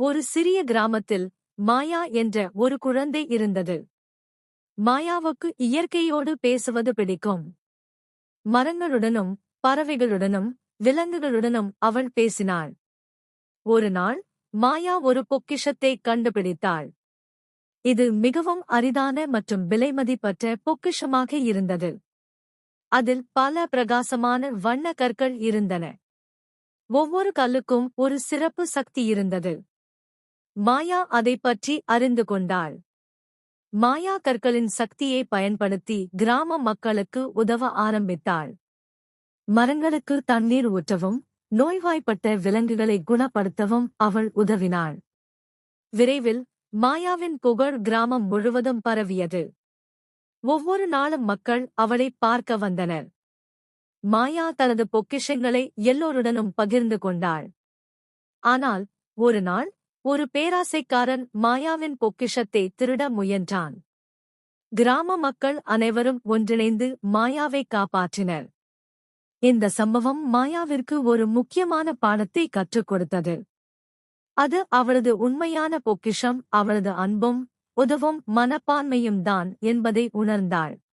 ஒரு சிறிய கிராமத்தில் மாயா என்ற ஒரு குழந்தை இருந்தது. மாயாவுக்கு இயற்கையோடு பேசுவது பிடிக்கும். மரங்களுடனும் பறவைகளுடனும் விலங்குகளுடனும் அவள் பேசினாள். ஒரு நாள் மாயா ஒரு பொக்கிஷத்தை கண்டுபிடித்தாள். இது மிகவும் அரிதான மற்றும் விலைமதிப்பற்ற பொக்கிஷமாக இருந்தது. அதில் பல பிரகாசமான வண்ண கற்கள் இருந்தன. ஒவ்வொரு கல்லுக்கும் ஒரு சிறப்பு சக்தி இருந்தது. மாயா அதைப் பற்றி அறிந்து கொண்டாள். மாயா கற்களின் சக்தியை பயன்படுத்தி கிராம மக்களுக்கு உதவ ஆரம்பித்தாள். மரங்களுக்கு தண்ணீர் ஊற்றவும் நோய்வாய்ப்பட்ட விலங்குகளை குணப்படுத்தவும் அவள் உதவினாள். விரைவில் மாயாவின் புகழ் கிராமம் முழுவதும் பரவியது. ஒவ்வொரு நாளும் மக்கள் அவளை பார்க்க வந்தனர். மாயா தனது பொக்கிஷங்களை எல்லோருடனும் பகிர்ந்து கொண்டாள். ஆனால் ஒரு நாள் ஒரு பேராசைக்காரன் மாயாவின் பொக்கிஷத்தை திருட முயன்றான். கிராம மக்கள் அனைவரும் ஒன்றிணைந்து மாயாவை காப்பாற்றினர். இந்த சம்பவம் மாயாவிற்கு ஒரு முக்கியமான பாடத்தை கற்றுக் கொடுத்தது. அது அவளது உண்மையான பொக்கிஷம் அவளது அன்பும் உதவும் மனப்பான்மையும் தான் என்பதை உணர்ந்தாள்.